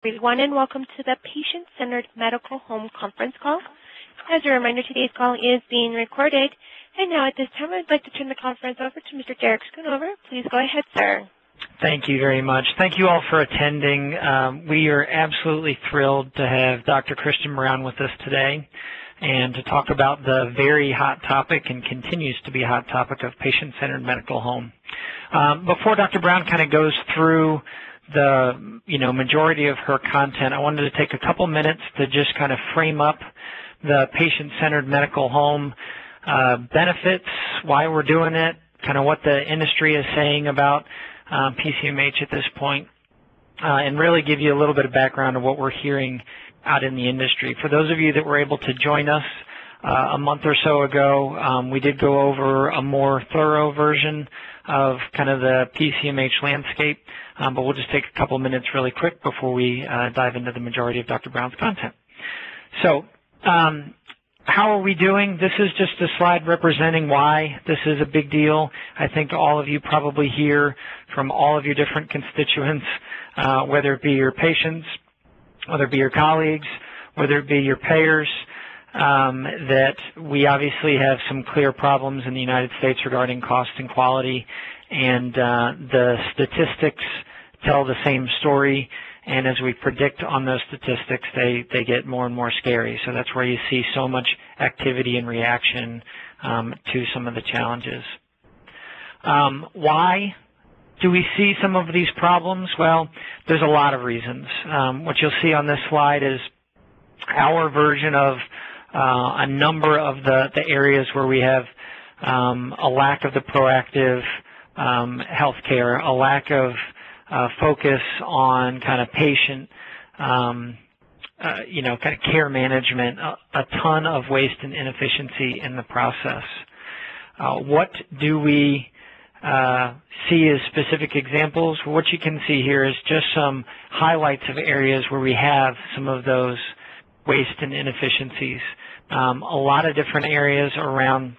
Everyone, and welcome to the Patient-Centered Medical Home Conference Call. As a reminder, today's call is being recorded. And now at this time, I'd like to turn the conference over to Mr. Derek Schoonover. Please go ahead, sir. Thank you very much. Thank you all for attending. We are absolutely thrilled to have Dr. Kristen Brown with us today and to talk about the very hot topic and continues to be a hot topic of patient-centered medical home. Before Dr. Brown kind of goes through the majority of her content, I wanted to take a couple minutes to just kind of frame up the patient-centered medical home benefits, why we're doing it, kind of what the industry is saying about PCMH at this point, and really give you a little bit of background of what we're hearing out in the industry. For those of you that were able to join us a month or so ago, we did go over a more thorough version of kind of the PCMH landscape, but we'll just take a couple minutes really quick before we dive into the majority of Dr. Brown's content. So how are we doing? This is just a slide representing why this is a big deal. I think all of you probably hear from all of your different constituents, whether it be your patients, whether it be your colleagues, whether it be your payers, that we obviously have some clear problems in the United States regarding cost and quality, and the statistics tell the same story, and as we predict on those statistics, they get more and more scary. So that's where you see so much activity and reaction to some of the challenges. Why do we see some of these problems? Well, there's a lot of reasons. What you'll see on this slide is our version of a number of the areas where we have a lack of the proactive health care, a lack of focus on kind of patient, kind of care management, a ton of waste and inefficiency in the process. What do we see as specific examples? What you can see here is just some highlights of areas where we have some of those waste and inefficiencies. A lot of different areas around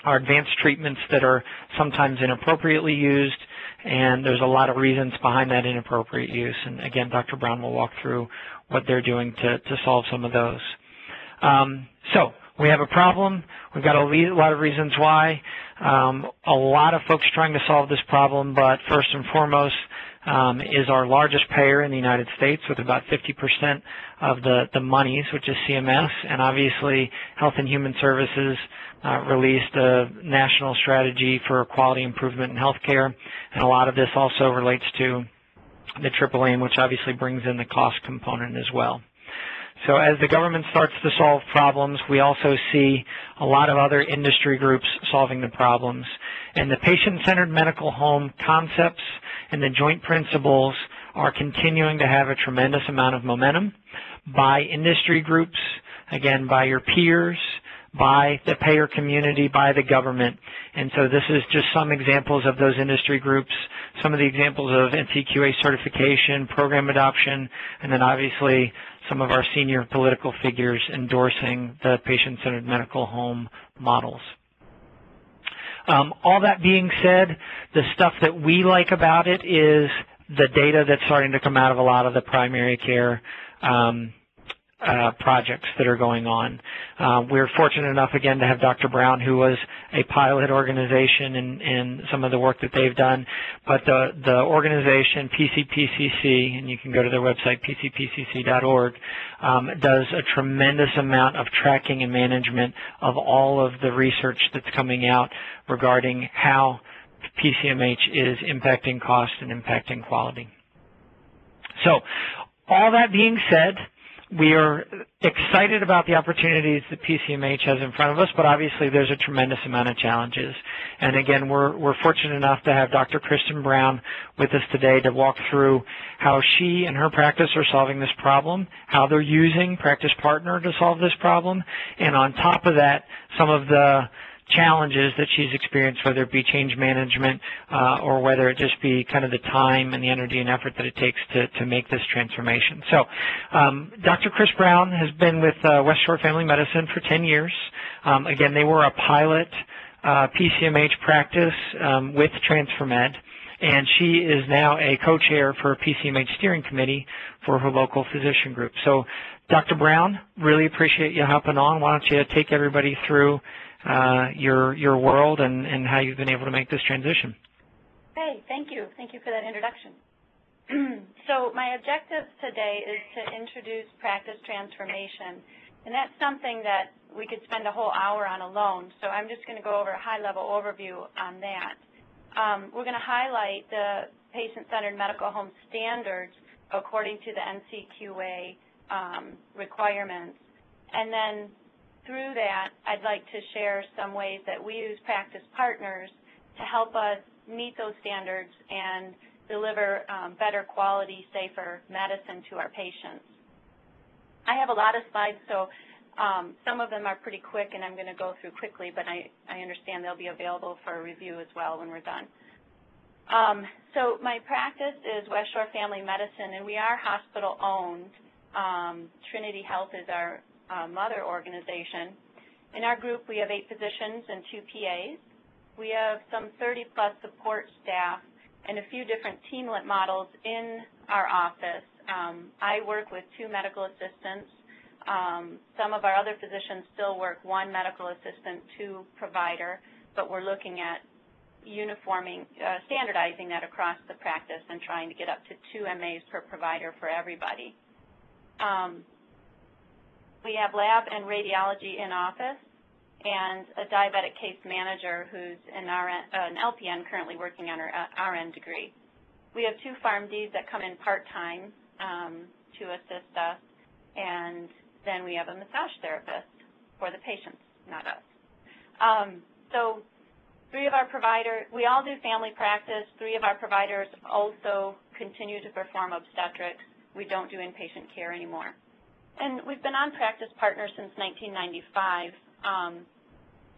our advanced treatments that are sometimes inappropriately used, and there's a lot of reasons behind that inappropriate use. And again, Dr. Brown will walk through what they're doing to solve some of those. So we have a problem. We've got a lot of reasons why. A lot of folks trying to solve this problem, but first and foremost is our largest payer in the United States with about 50% of the monies, which is CMS, and obviously Health and Human Services released a national strategy for quality improvement in healthcare, and a lot of this also relates to the AAA, which obviously brings in the cost component as well. So as the government starts to solve problems, we also see a lot of other industry groups solving the problems. And the patient-centered medical home concepts and the joint principles are continuing to have a tremendous amount of momentum by industry groups, again, by your peers, by the payer community, by the government. And so this is just some examples of those industry groups, some of the examples of NCQA certification, program adoption, and then obviously some of our senior political figures endorsing the patient-centered medical home models. All that being said, the stuff that we like about it is the data that's starting to come out of a lot of the primary care projects that are going on. We're fortunate enough, again, to have Dr. Brown, who was a pilot organization in some of the work that they've done, but the organization, PCPCC, and you can go to their website, pcpcc.org, does a tremendous amount of tracking and management of all of the research that's coming out regarding how PCMH is impacting cost and impacting quality. So all that being said, we are excited about the opportunities that PCMH has in front of us, but obviously there's a tremendous amount of challenges. And again, we're fortunate enough to have Dr. Kristen Brown with us today to walk through how she and her practice are solving this problem, how they're using Practice Partner to solve this problem, and on top of that, some of the challenges that she's experienced, whether it be change management or whether it just be kind of the time and the energy and effort that it takes to make this transformation. So Dr. Chris Brown has been with Westshore Family Medicine for 10 years. Again, they were a pilot PCMH practice with TransferMed, and she is now a co-chair for a PCMH steering committee for her local physician group. So, Dr. Brown, really appreciate you hopping on. Why don't you take everybody through your world and how you've been able to make this transition? Hey, thank you. Thank you for that introduction. So my objective today is to introduce practice transformation, and that's something that we could spend a whole hour on alone. So I'm just going to go over a high-level overview on that. We're going to highlight the patient-centered medical home standards according to the NCQA requirements. And then through that, I'd like to share some ways that we use practice partners to help us meet those standards and deliver better quality, safer medicine to our patients. I have a lot of slides, so some of them are pretty quick, and I'm going to go through quickly, but I understand they'll be available for review as well when we're done. So my practice is Westshore Family Medicine, and we are hospital-owned. Trinity Health is our mother organization. In our group, we have 8 physicians and 2 PAs. We have some 30-plus support staff and a few different teamlet models in our office. I work with 2 medical assistants. Some of our other physicians still work 1 medical assistant, 2 provider, but we're looking at standardizing that across the practice and trying to get up to 2 MAs per provider for everybody. We have lab and radiology in office, and a diabetic case manager who's an LPN currently working on her RN degree. We have 2 PharmDs that come in part-time to assist us, and then we have a massage therapist for the patients, not us. So 3 of our providers, we all do family practice. 3 of our providers also continue to perform obstetrics. We don't do inpatient care anymore. And we've been on Practice Partners since 1995.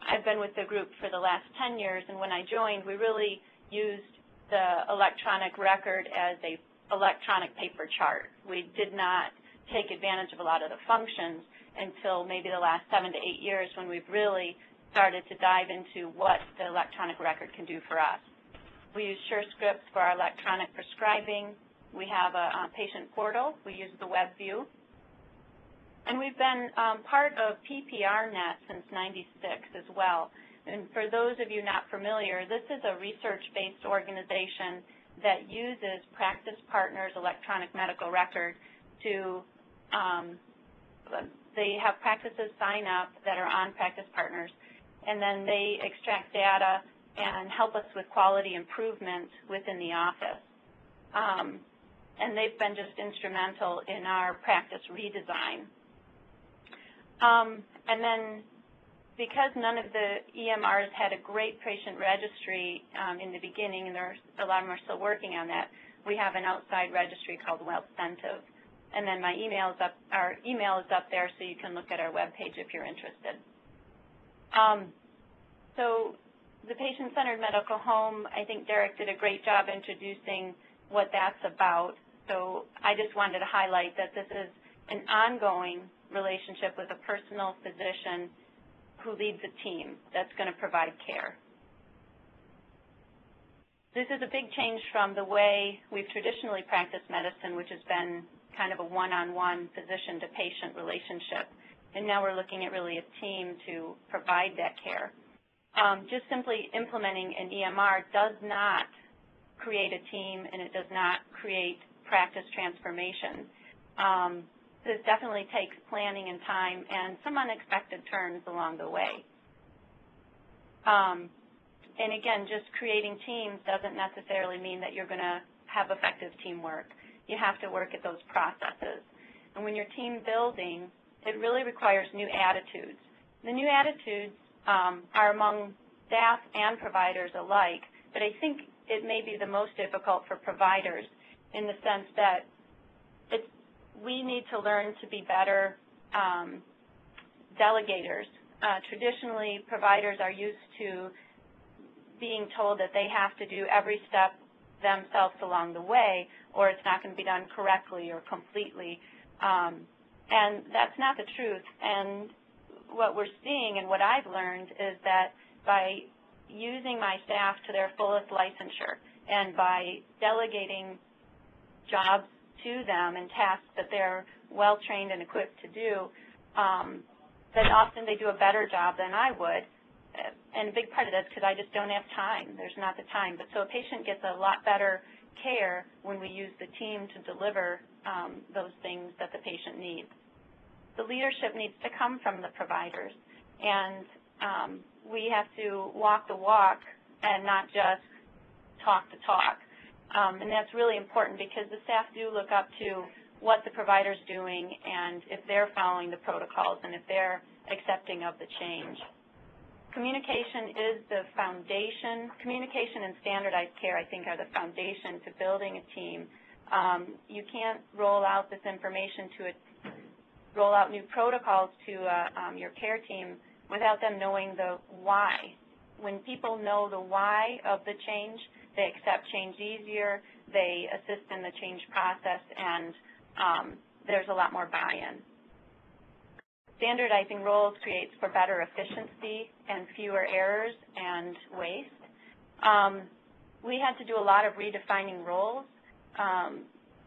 I've been with the group for the last 10 years, and when I joined, we really used the electronic record as a electronic paper chart. We did not take advantage of a lot of the functions until maybe the last 7 to 8 years when we've really started to dive into what the electronic record can do for us. We use SureScripts for our electronic prescribing. We have a patient portal. We use the web view. And we've been part of PPRNet since '96 as well. And for those of you not familiar, this is a research-based organization that uses Practice Partners electronic medical record to, they have practices sign up that are on Practice Partners, and then they extract data and help us with quality improvement within the office. And they've been just instrumental in our practice redesign. And then because none of the EMRs had a great patient registry in the beginning, and a lot of them are still working on that, we have an outside registry called Wellcentive. And then my our email is up there, so you can look at our webpage if you're interested. So the patient-centered medical home, I think Derek did a great job introducing what that's about. So I just wanted to highlight that this is an ongoing relationship with a personal physician who leads a team that's going to provide care. This is a big change from the way we've traditionally practiced medicine, which has been kind of a one-on-one physician-to-patient relationship. And now we're looking at really a team to provide that care. Just simply implementing an EMR does not create a team, and it does not create practice transformation. This definitely takes planning and time and some unexpected turns along the way. And again, just creating teams doesn't necessarily mean that you're going to have effective teamwork. You have to work at those processes. And when you're team building, it really requires new attitudes. The new attitudes are among staff and providers alike, but I think it may be the most difficult for providers in the sense that we need to learn to be better delegators. Traditionally, providers are used to being told that they have to do every step themselves along the way, or it's not going to be done correctly or completely. And that's not the truth. And what we're seeing and what I've learned is that by using my staff to their fullest licensure And by delegating jobs to them and tasks that they're well-trained and equipped to do, then often they do a better job than I would. And a big part of that's because I just don't have time. There's not the time. But so a patient gets a lot better care when we use the team to deliver those things that the patient needs. The leadership needs to come from the providers. And we have to walk the walk and not just talk the talk. And that's really important because the staff do look up to what the provider's doing and if they're following the protocols and if they're accepting of the change. Communication is the foundation. Communication and standardized care, I think, are the foundation to building a team. You can't roll out this information roll out new protocols to your care team without them knowing the why. When people know the why of the change, they accept change easier, they assist in the change process, and there's a lot more buy-in. Standardizing roles creates for better efficiency and fewer errors and waste. We had to do a lot of redefining roles.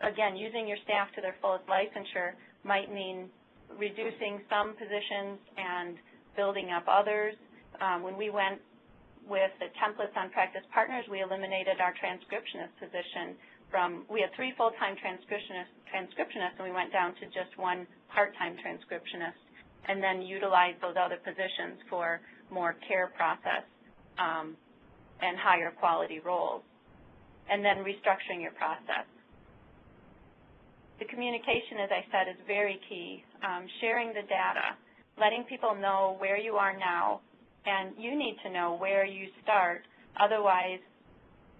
Again, using your staff to their fullest licensure might mean reducing some positions and building up others. When we went with the templates on practice partners, we eliminated our transcriptionist position we had 3 full-time transcriptionists, and we went down to just 1 part-time transcriptionist, and then utilized those other positions for more care process and higher quality roles, and then restructuring your process. The communication, as I said, is very key. Sharing the data, letting people know where you are now, and you need to know where you start. Otherwise,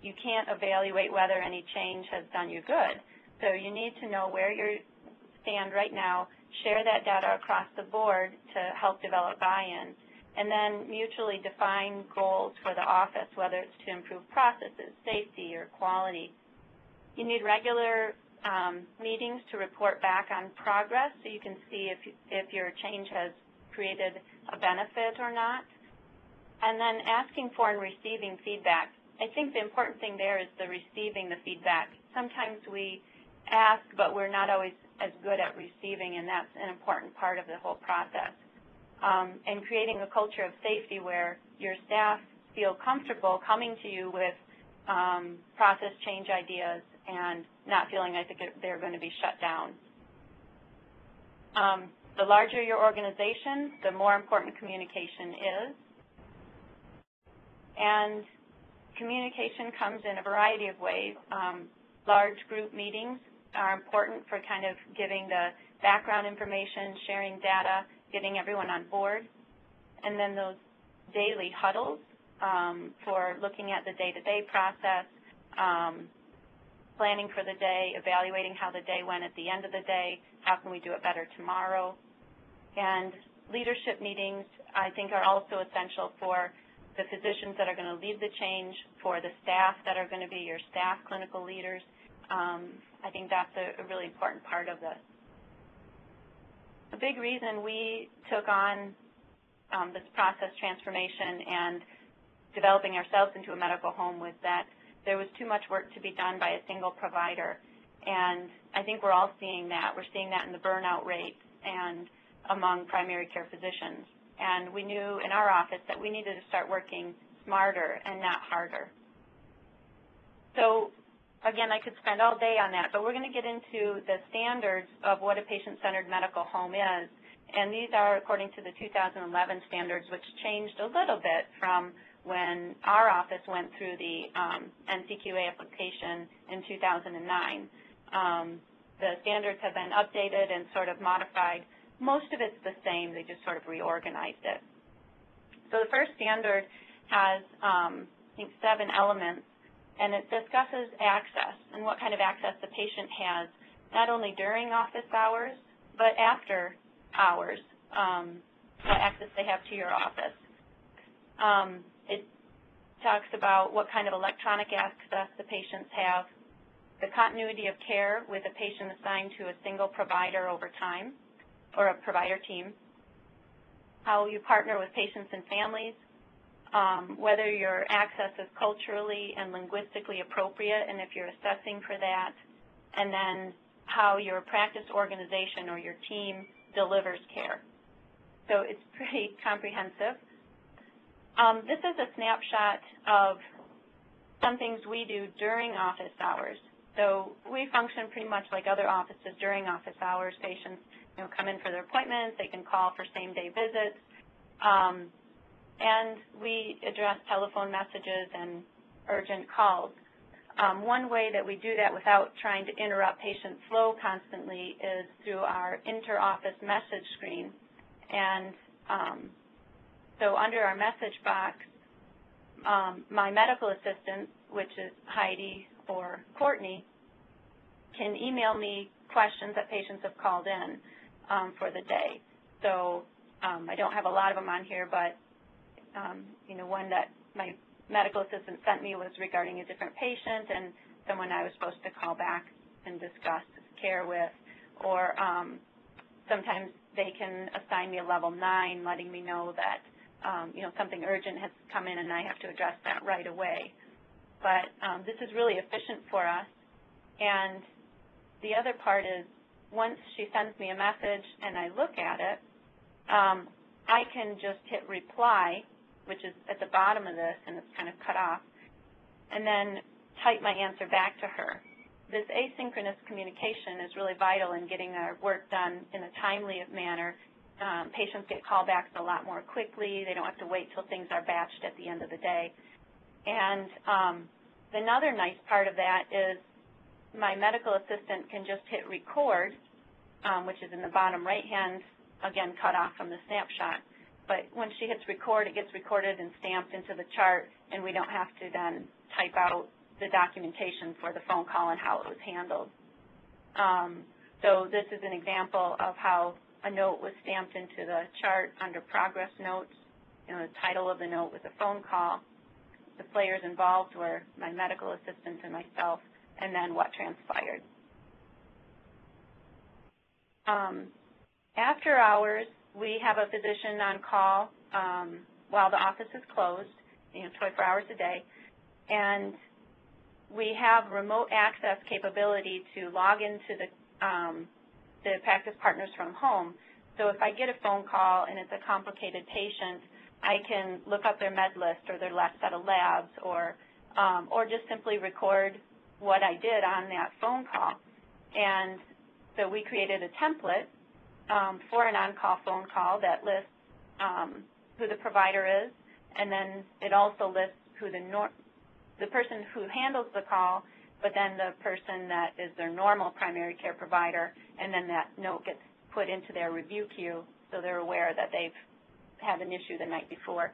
you can't evaluate whether any change has done you good. So you need to know where you stand right now, share that data across the board to help develop buy-in, and then mutually define goals for the office, whether it's to improve processes, safety, or quality. You need regular meetings to report back on progress so you can see if your change has created a benefit or not. And then asking for and receiving feedback. I think the important thing there is the receiving the feedback. Sometimes we ask, but we're not always as good at receiving, and that's an important part of the whole process. And creating a culture of safety where your staff feel comfortable coming to you with process change ideas and not feeling like they're going to be shut down. The larger your organization, the more important communication is. And communication comes in a variety of ways. Large group meetings are important for kind of giving the background information, sharing data, getting everyone on board. And then those daily huddles for looking at the day-to-day process, planning for the day, evaluating how the day went at the end of the day, how can we do it better tomorrow. And leadership meetings, I think, are also essential for the physicians that are going to lead the change, for the staff that are going to be your staff clinical leaders. I think that's a really important part of this. A big reason we took on this process transformation and developing ourselves into a medical home was that there was too much work to be done by a single provider. And I think we're all seeing that. We're seeing that in the burnout rates and among primary care physicians. And we knew in our office that we needed to start working smarter and not harder. So, again, I could spend all day on that, but we're going to get into the standards of what a patient-centered medical home is. And these are according to the 2011 standards, which changed a little bit from when our office went through the NCQA application in 2009. The standards have been updated and sort of modified. Most of it's the same. They just sort of reorganized it. So the first standard has, I think, 7 elements, and it discusses access and what kind of access the patient has, not only during office hours, but after hours, what access they have to your office. It talks about what kind of electronic access the patients have, the continuity of care with a patient assigned to a single provider over time, or a provider team, how you partner with patients and families, whether your access is culturally and linguistically appropriate, and if you're assessing for that, and then how your practice organization or your team delivers care. So it's pretty comprehensive. This is a snapshot of some things we do during office hours. So we function pretty much like other offices during office hours. Patients come in for their appointments. They can call for same-day visits. And we address telephone messages and urgent calls. One way that we do that without trying to interrupt patient flow constantly is through our inter-office message screen. And so under our message box, my medical assistant, which is Heidi or Courtney, can email me questions that patients have called in for the day. So I don't have a lot of them on here, but one that my medical assistant sent me was regarding a different patient and someone I was supposed to call back and discuss care with, or sometimes they can assign me a level 9, letting me know that something urgent has come in and I have to address that right away. But this is really efficient for us. And the other part is once she sends me a message and I look at it, I can just hit reply, which is at the bottom of this, and it's kind of cut off, and then type my answer back to her. This asynchronous communication is really vital in getting our work done in a timely manner. Patients get callbacks a lot more quickly. They don't have to wait till things are batched at the end of the day. And another nice part of that is my medical assistant can just hit record, which is in the bottom right-hand, again, cut off from the snapshot. But when she hits record, it gets recorded and stamped into the chart, and we don't have to then type out the documentation for the phone call and how it was handled. So this is an example of how a note was stamped into the chart under progress notes. The title of the note was a phone call. The players involved were my medical assistant and myself, and then what transpired. After hours, we have a physician on call while the office is closed, 24 hours a day, and we have remote access capability to log into the practice partners from home. So if I get a phone call and it's a complicated patient, I can look up their med list or their last set of labs, or just simply record what I did on that phone call. And so we created a template for an on-call phone call that lists who the provider is, and then it also lists who the person who handles the call, but then the person that is their normal primary care provider, and then that note gets put into their review queue so they're aware that they've had an issue the night before.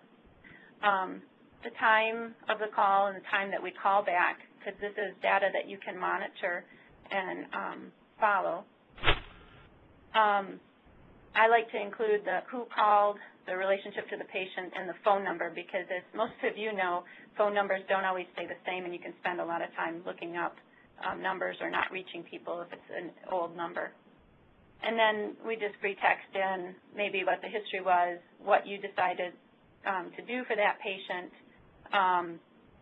The time of the call and the time that we call back, because this is data that you can monitor and follow. I like to include the who called, the relationship to the patient, and the phone number, because as most of you know, phone numbers don't always stay the same, and you can spend a lot of time looking up numbers or not reaching people if it's an old number. And then we just pre-text in maybe what the history was, what you decided to do for that patient,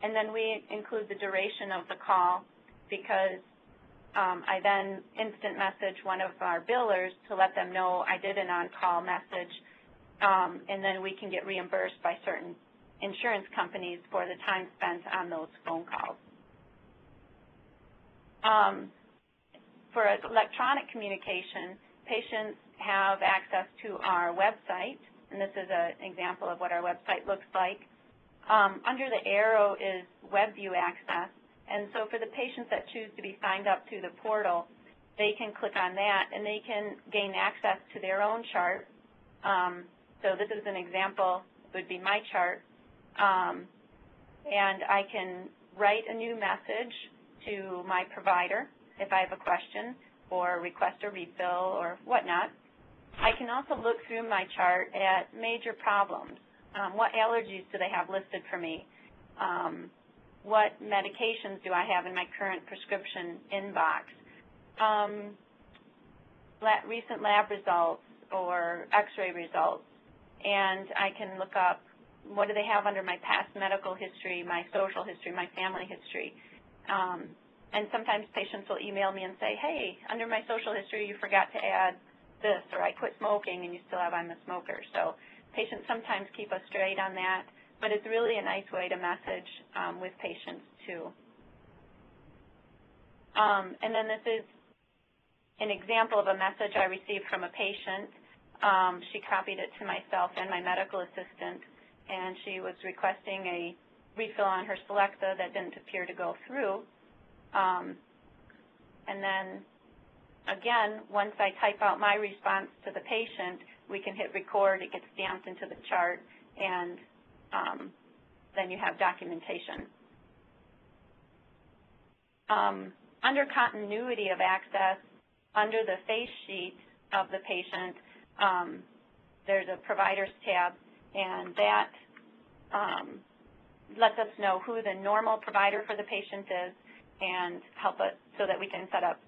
and then we include the duration of the call, because I then instant message one of our billers to let them know I did an on-call message, and then we can get reimbursed by certain insurance companies for the time spent on those phone calls. For electronic communication, patients have access to our website, and this is an example of what our website looks like. Under the arrow is web view access. And so for the patients that choose to be signed up to the portal, they can click on that and they can gain access to their own chart. So this is an example, would be my chart. And I can write a new message to my provider if I have a question or request a refill or whatnot. I can also look through my chart at major problems. What allergies do they have listed for me? What medications do I have in my current prescription inbox? Recent lab results or x-ray results. And I can look up what do they have under my past medical history, my social history, my family history. And sometimes patients will email me and say, hey, under my social history you forgot to add this, or I quit smoking and you still have I'm a smoker. So patients sometimes keep us straight on that, but it's really a nice way to message with patients too. And then this is an example of a message I received from a patient. She copied it to myself and my medical assistant, and she was requesting a refill on her Selecta that didn't appear to go through. And then, again, once I type out my response to the patient, we can hit record, it gets stamped into the chart, and then you have documentation. Under continuity of access, under the face sheet of the patient, there's a providers tab, and that lets us know who the normal provider for the patient is and help us so that we can set up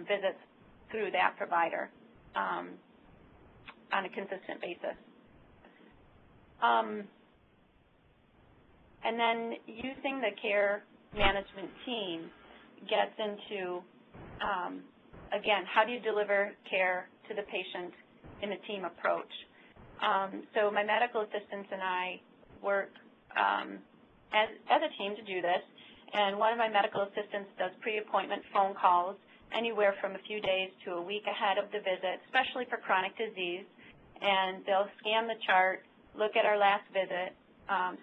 visits through that provider on a consistent basis. And then using the care management team gets into, again, how do you deliver care to the patient in a team approach? So my medical assistants and I work as a team to do this, and one of my medical assistants does pre-appointment phone calls anywhere from a few days to a week ahead of the visit, especially for chronic disease, and they'll scan the chart, look at our last visit,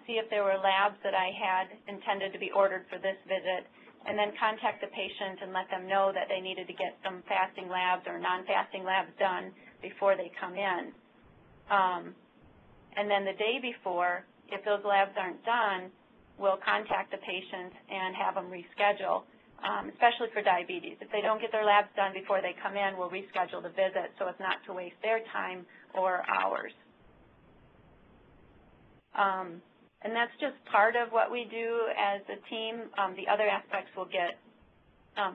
see if there were labs that I had intended to be ordered for this visit, and then contact the patient and let them know that they needed to get some fasting labs or non-fasting labs done before they come in. And then the day before, if those labs aren't done, we'll contact the patient and have them reschedule, especially for diabetes. If they don't get their labs done before they come in, we'll reschedule the visit so as not to waste their time or ours. And that's just part of what we do as a team. The other aspects will get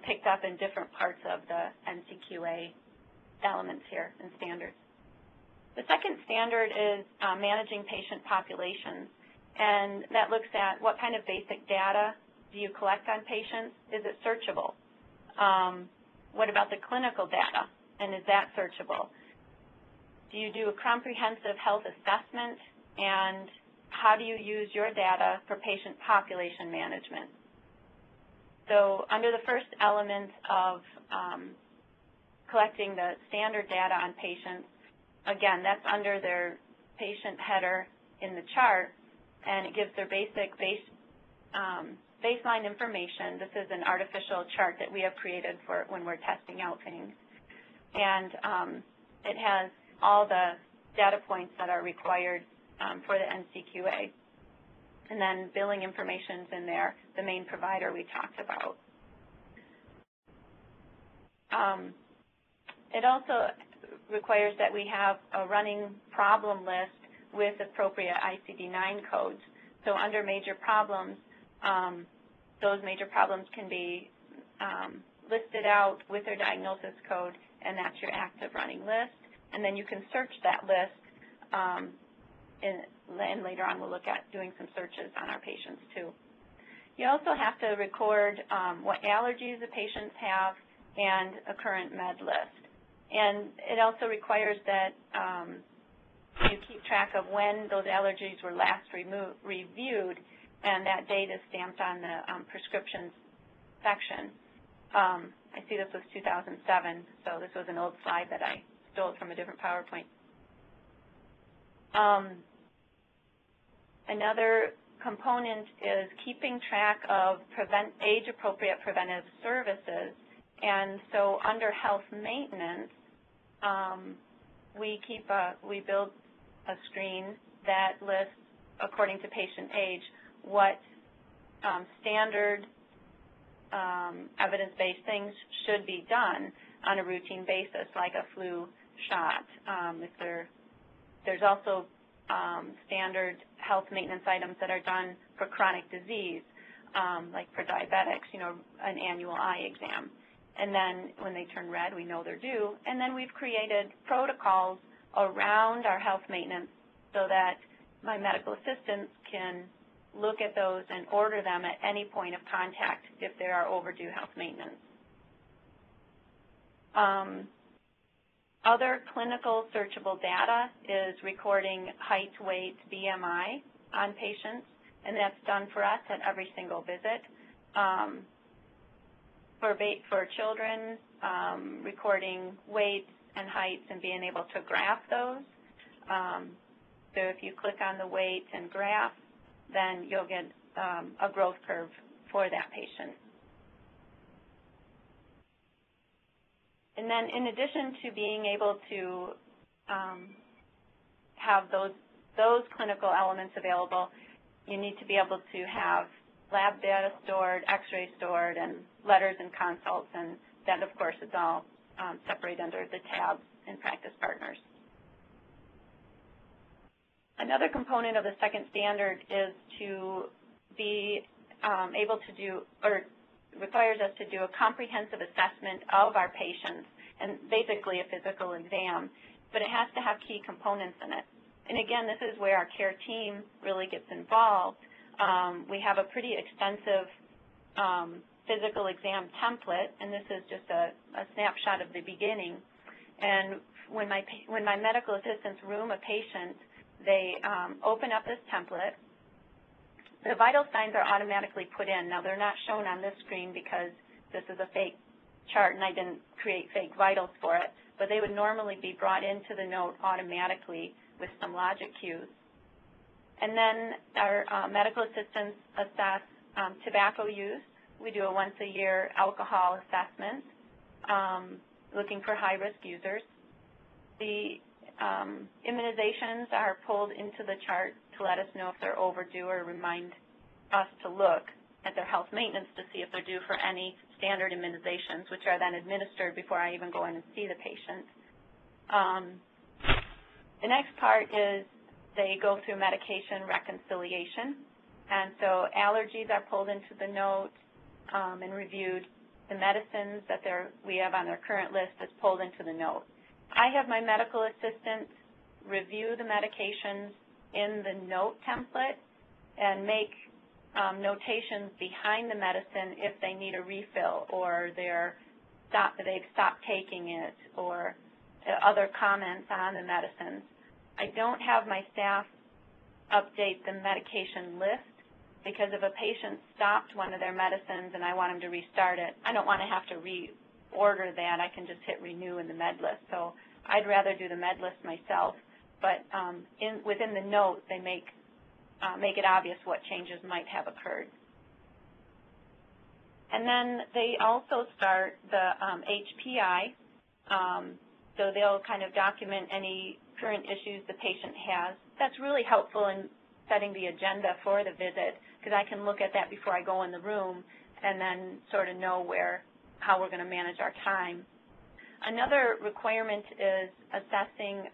picked up in different parts of the NCQA elements here and standards. The second standard is managing patient populations, and that looks at what kind of basic data do you collect on patients? Is it searchable? What about the clinical data, and is that searchable? Do you do a comprehensive health assessment, and how do you use your data for patient population management? So under the first element of collecting the standard data on patients, again, that's under their patient header in the chart, and it gives their basic baseline information. This is an artificial chart that we have created for when we're testing out things. And it has all the data points that are required for the NCQA. And then billing information's in there, the main provider we talked about. It also requires that we have a running problem list with appropriate ICD-9 codes. So under major problems, those major problems can be listed out with their diagnosis code, and that's your active running list. And then you can search that list, and later on we'll look at doing some searches on our patients too. You also have to record what allergies the patients have and a current med list. And it also requires that you keep track of when those allergies were last reviewed, and that date is stamped on the prescriptions section. I see this was 2007, so this was an old slide that I stole from a different PowerPoint. Another component is keeping track of age-appropriate preventive services. And so under health maintenance, we build a screen that lists, according to patient age, what standard evidence-based things should be done on a routine basis, like a flu shot. There's also standard health maintenance items that are done for chronic disease, like for diabetics, an annual eye exam. And then when they turn red, we know they're due. And then we've created protocols around our health maintenance so that my medical assistants can look at those and order them at any point of contact if there are overdue health maintenance. Other clinical searchable data is recording height, weight, BMI on patients, and that's done for us at every single visit. For children, recording weights and heights and being able to graph those. So if you click on the weight and graph, then you'll get a growth curve for that patient. And then in addition to being able to have those clinical elements available, you need to be able to have lab data stored, x-ray stored, and letters and consults, and that, of course, is all separated under the tabs in Practice Partners. Another component of the second standard is to be able to do, or requires us to do a comprehensive assessment of our patients, and basically a physical exam, but it has to have key components in it. And again, this is where our care team really gets involved. We have a pretty extensive physical exam template, and this is just a snapshot of the beginning. And when my medical assistants room a patient, they open up this template. The vital signs are automatically put in. Now, they're not shown on this screen because this is a fake chart and I didn't create fake vitals for it, but they would normally be brought into the note automatically with some logic cues. And then our medical assistants assess tobacco use. We do a once-a-year alcohol assessment, looking for high-risk users. The immunizations are pulled into the chart to let us know if they're overdue or remind us to look at their health maintenance to see if they're due for any standard immunizations, which are then administered before I even go in and see the patient. The next part is they go through medication reconciliation. And so allergies are pulled into the note and reviewed. The medicines that we have on their current list is pulled into the note. I have my medical assistant review the medications in the note template and make notations behind the medicine if they need a refill or they've stopped taking it or other comments on the medicines. I don't have my staff update the medication list because if a patient stopped one of their medicines and I want them to restart it, I don't want to have to reorder that. I can just hit renew in the med list. So I'd rather do the med list myself, but within the note they make it obvious what changes might have occurred. And then they also start the HPI, so they'll kind of document any current issues the patient has. That's really helpful in setting the agenda for the visit because I can look at that before I go in the room and then sort of know how we're going to manage our time. Another requirement is assessing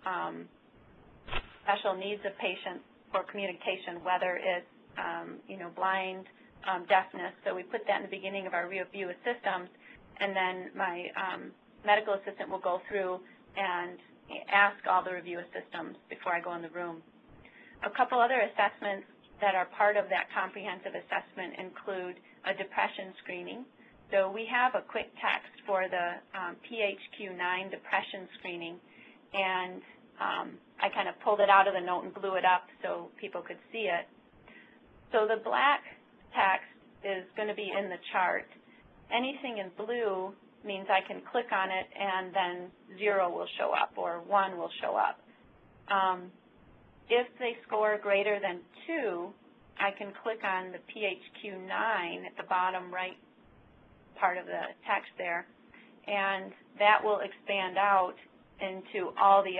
special needs of patients for communication, whether it's blind, deafness. So we put that in the beginning of our review of systems, and then my medical assistant will go through and ask all the review of systems before I go in the room. A couple other assessments that are part of that comprehensive assessment include a depression screening. So we have a quick text for the PHQ-9 depression screening, and I kind of pulled it out of the note and blew it up so people could see it. So the black text is going to be in the chart. Anything in blue means I can click on it and then 0 will show up or 1 will show up. If they score greater than 2, I can click on the PHQ-9 at the bottom right part of the text there, and that will expand out into all the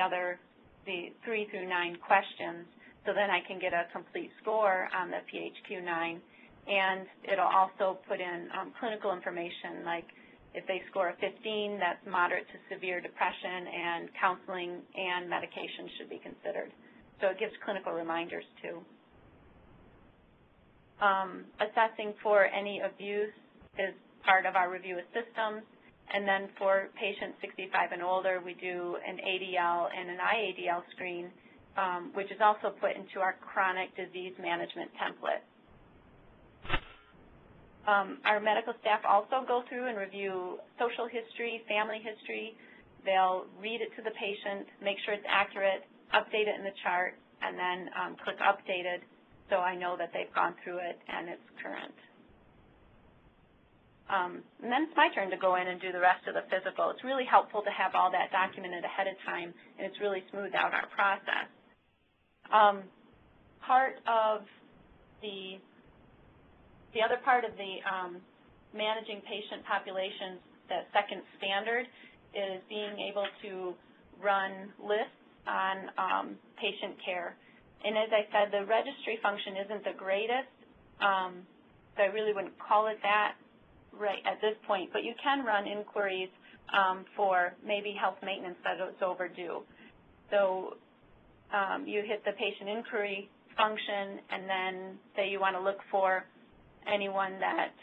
3 through 9 questions, so then I can get a complete score on the PHQ-9, and it'll also put in clinical information, like if they score a 15, that's moderate to severe depression, and counseling and medication should be considered. So it gives clinical reminders too. Assessing for any abuse is part of our review of systems, and then for patients 65 and older, we do an ADL and an IADL screen, which is also put into our chronic disease management template. Our medical staff also go through and review social history, family history. They'll read it to the patient, make sure it's accurate, update it in the chart, and then click Updated so I know that they've gone through it and it's current. And then it's my turn to go in and do the rest of the physical. It's really helpful to have all that documented ahead of time, and it's really smoothed out our process. The other part of the managing patient populations, the second standard, is being able to run lists on patient care. And as I said, the registry function isn't the greatest, so I really wouldn't call it that right at this point, but you can run inquiries for maybe health maintenance that is overdue. So you hit the patient inquiry function, and then say you want to look for anyone that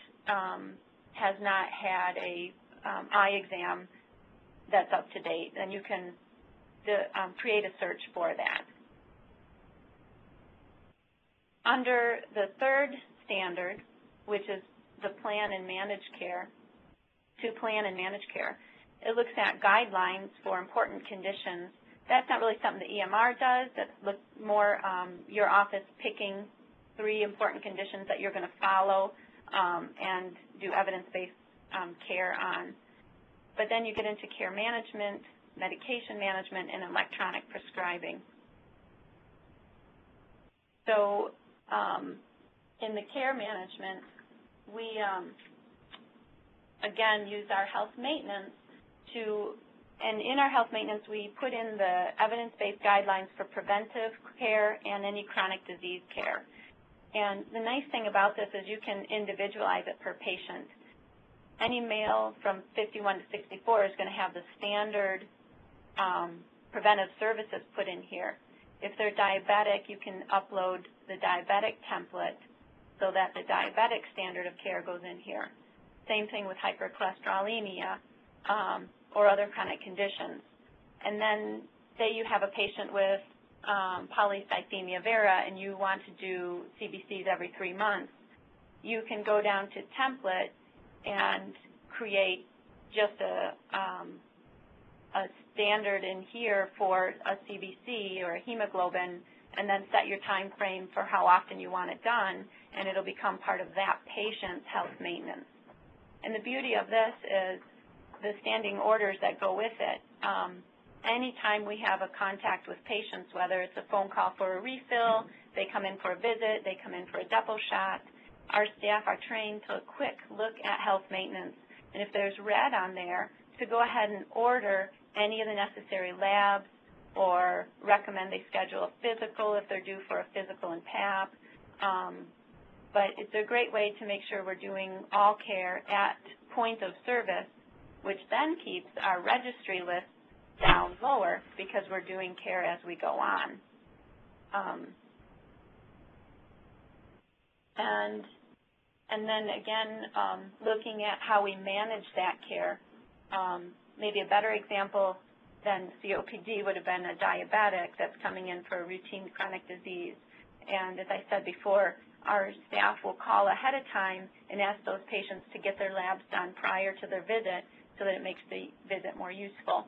has not had a eye exam that's up to date, then you can create a search for that. Under the third standard, which is the plan and manage care, to plan and manage care, it looks at guidelines for important conditions. That's not really something the EMR does. That's more your office picking 3 important conditions that you're going to follow and do evidence-based care on. But then you get into care management, medication management, and electronic prescribing. So in the care management, we, again, use our health maintenance and in our health maintenance, we put in the evidence-based guidelines for preventive care and any chronic disease care. And the nice thing about this is you can individualize it per patient. Any male from 51 to 64 is going to have the standard preventive services put in here. If they're diabetic, you can upload the diabetic template so that the diabetic standard of care goes in here. Same thing with hypercholesterolemia or other chronic conditions. And then say you have a patient with polycythemia vera and you want to do CBCs every 3 months, you can go down to template and create just a standard in here for a CBC or a hemoglobin, and then set your time frame for how often you want it done, and it'll become part of that patient's health maintenance. And the beauty of this is the standing orders that go with it. Anytime we have a contact with patients, whether it's a phone call for a refill, they come in for a visit, they come in for a depot shot, our staff are trained to quick look at health maintenance. And if there's red on there, to go ahead and order any of the necessary labs or recommend they schedule a physical if they're due for a physical and PAP. But it's a great way to make sure we're doing all care at point of service, which then keeps our registry list down lower because we're doing care as we go on. And then again, looking at how we manage that care, maybe a better example than COPD would have been a diabetic that's coming in for a routine chronic disease. And as I said before, our staff will call ahead of time and ask those patients to get their labs done prior to their visit so that it makes the visit more useful.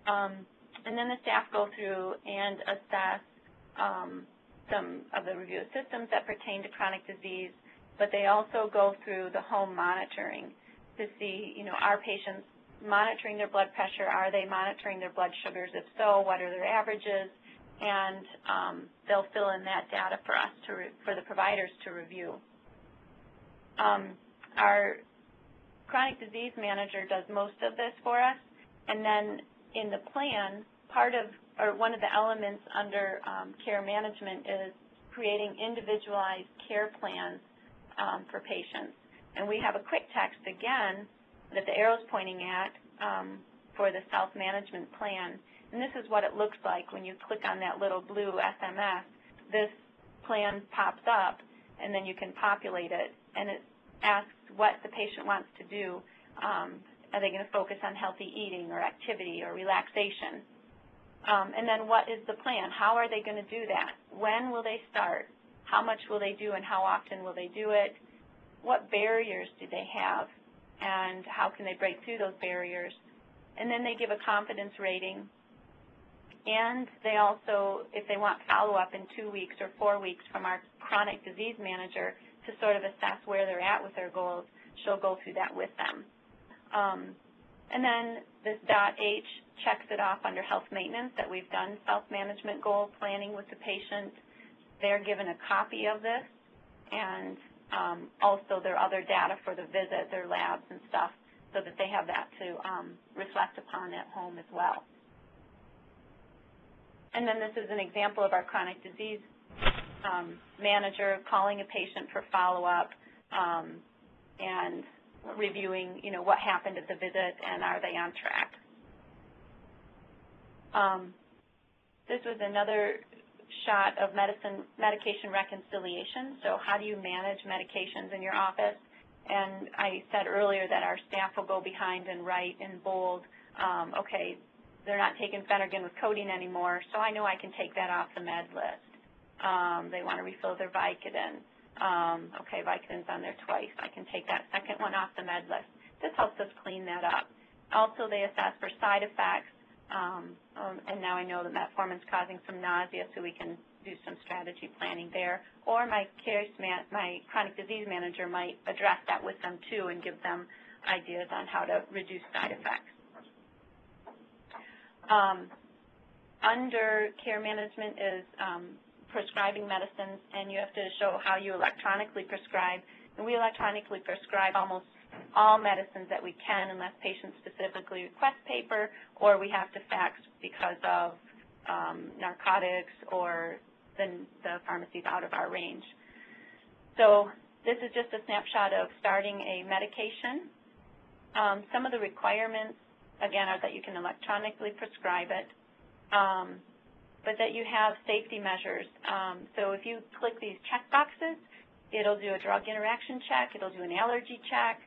And then the staff go through and assess some of the review systems that pertain to chronic disease, but they also go through the home monitoring to see, are patients monitoring their blood pressure? Are they monitoring their blood sugars? If so, what are their averages? And they'll fill in that data for us, for the providers to review. Our chronic disease manager does most of this for us, and then in the plan, one of the elements under care management is creating individualized care plans for patients. And we have a quick text, again, that the arrow's pointing at for the self-management plan. And this is what it looks like when you click on that little blue SMS. This plan pops up, and then you can populate it. And it asks what the patient wants to do. Are they going to focus on healthy eating or activity or relaxation? And then what is the plan? How are they going to do that? When will they start? How much will they do and how often will they do it? What barriers do they have? And how can they break through those barriers? And then they give a confidence rating. And they also, if they want follow-up in 2 weeks or 4 weeks from our chronic disease manager to sort of assess where they're at with their goals, she'll go through that with them. And then this .H checks it off under health maintenance that we've done self-management goal planning with the patient. They're given a copy of this and also their other data for the visit, their labs and stuff, so that they have that to reflect upon at home as well. And then this is an example of our chronic disease manager calling a patient for follow-up and reviewing, what happened at the visit and are they on track. This was another shot of medication reconciliation. So how do you manage medications in your office? And I said earlier that our staff will go behind and write in bold, okay, they're not taking Phenergan with codeine anymore, so I know I can take that off the med list. They want to refill their Vicodin. Okay, Vicodin's on there twice. I can take that second one off the med list. This helps us clean that up. Also, they assess for side effects, and now I know that metformin's causing some nausea, so we can do some strategy planning there. Or my chronic disease manager might address that with them too and give them ideas on how to reduce side effects. Under care management is prescribing medicines, and you have to show how you electronically prescribe. And we electronically prescribe almost all medicines that we can unless patients specifically request paper or we have to fax because of narcotics or the pharmacy's out of our range. So this is just a snapshot of starting a medication. Some of the requirements, again, are that you can electronically prescribe it, but that you have safety measures. So if you click these check boxes, it'll do a drug interaction check, it'll do an allergy check.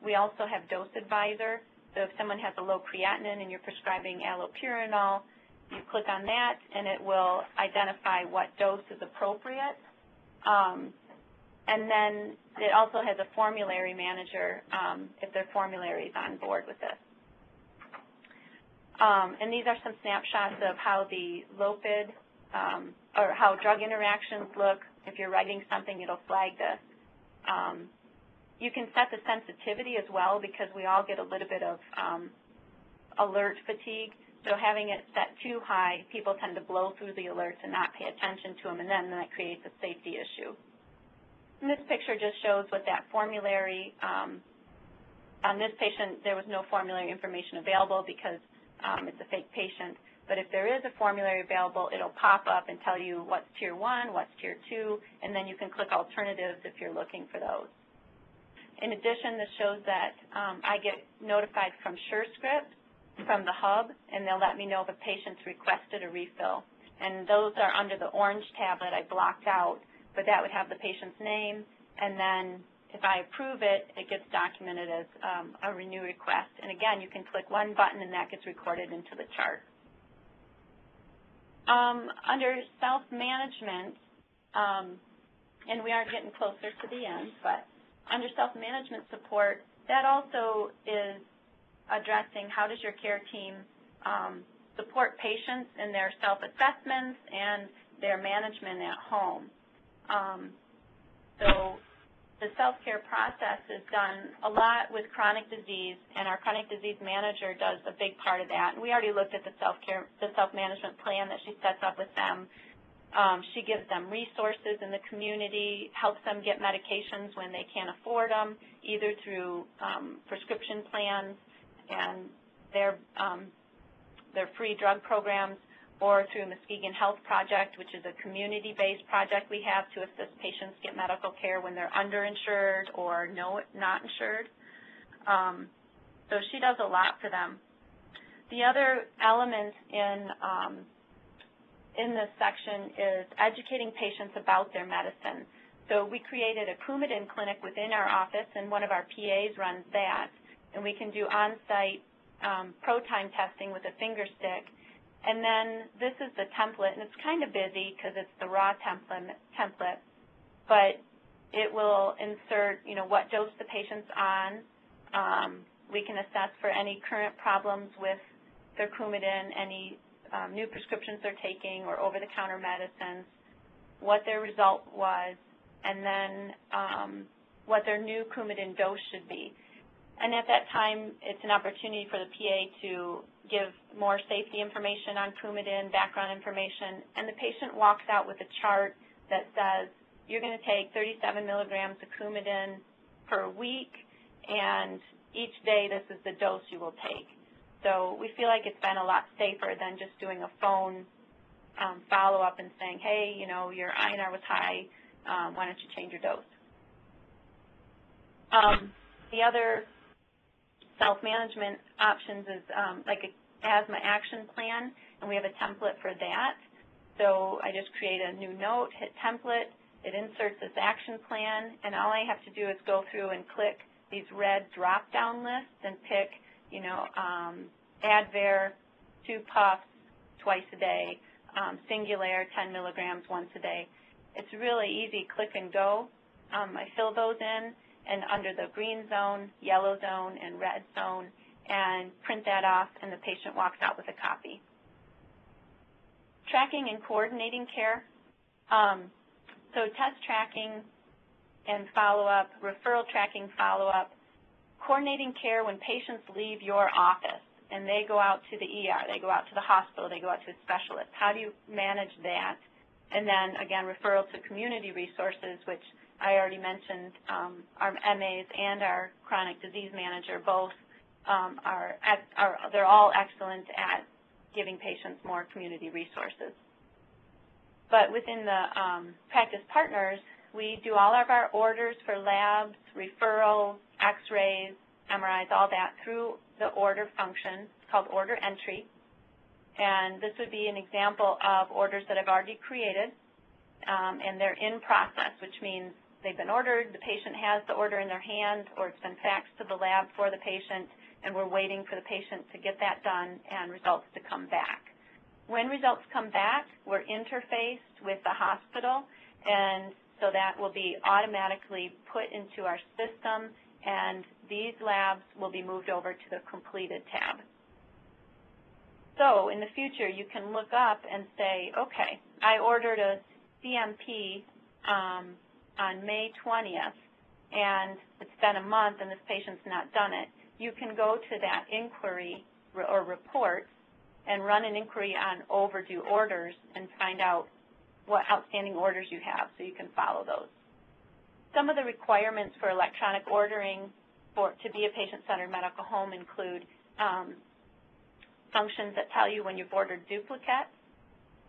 We also have dose advisor. So if someone has a low creatinine and you're prescribing allopurinol, you click on that and it will identify what dose is appropriate. And then it also has a formulary manager if their formulary is on board with this. And these are some snapshots of how the LOPID or how drug interactions look. If you're writing something, it'll flag this. You can set the sensitivity as well because we all get a little bit of alert fatigue. So having it set too high, people tend to blow through the alerts and not pay attention to them, and then that creates a safety issue. And this picture just shows what that formulary, on this patient, there was no formulary information available because it's a fake patient. But if there is a formulary available, it'll pop up and tell you what's Tier 1, what's Tier 2, and then you can click alternatives if you're looking for those. In addition, this shows that I get notified from SureScript, from the hub, and they'll let me know if a patient's requested a refill. And those are under the orange tab that I blocked out, but that would have the patient's name, and then if I approve it, it gets documented as a renew request. And again, you can click one button and that gets recorded into the chart. Under self-management, and we are getting closer to the end, but under self-management support, that also is addressing how does your care team support patients in their self-assessments and their management at home. So the self-care process is done a lot with chronic disease, and our chronic disease manager does a big part of that. And we already looked at the self-management plan that she sets up with them. She gives them resources in the community, helps them get medications when they can't afford them, either through prescription plans and their free drug programs, or through Muskegon Health Project, which is a community-based project we have to assist patients get medical care when they're underinsured or not insured. So she does a lot for them. The other element in this section is educating patients about their medicine. So we created a Coumadin clinic within our office, and one of our PAs runs that. And we can do on-site ProTime testing with a finger stick And then this is the template, and it's kind of busy because it's the raw template, but it will insert, what dose the patient's on. We can assess for any current problems with their Coumadin, any new prescriptions they're taking or over-the-counter medicines, what their result was, and then what their new Coumadin dose should be. And at that time, it's an opportunity for the PA to give more safety information on Coumadin, background information, and the patient walks out with a chart that says, you're going to take 37 milligrams of Coumadin per week, and each day this is the dose you will take. So we feel like it's been a lot safer than just doing a phone follow-up and saying, hey, your INR was high, why don't you change your dose? The other self-management options is like an asthma action plan, and we have a template for that. So I just create a new note, hit template, it inserts this action plan, and all I have to do is go through and click these red drop-down lists and pick, Advair, 2 puffs twice a day, Singulair, 10 milligrams once a day. It's really easy, click and go. I fill those in, and under the green zone, yellow zone, and red zone, and print that off, and the patient walks out with a copy. Tracking and coordinating care. So test tracking and follow-up, referral tracking follow-up, coordinating care when patients leave your office and they go out to the ER, they go out to the hospital, they go out to a specialist. How do you manage that? And then, again, referral to community resources, which I already mentioned, our MAs and our chronic disease manager both they're all excellent at giving patients more community resources. But within the practice partners, we do all of our orders for labs, referrals, x-rays, MRIs, all that through the order function. It's called order entry. And this would be an example of orders that I've already created, and they're in process, which means they've been ordered, the patient has the order in their hand, or it's been faxed to the lab for the patient, and we're waiting for the patient to get that done and results to come back. When results come back, we're interfaced with the hospital, and so that will be automatically put into our system, and these labs will be moved over to the completed tab. So in the future, you can look up and say, okay, I ordered a CMP on May 20th, and it's been a month and this patient's not done it. You can go to that inquiry or report and run an inquiry on overdue orders and find out what outstanding orders you have so you can follow those. Some of the requirements for electronic ordering to be a patient-centered medical home include functions that tell you when you've ordered duplicates,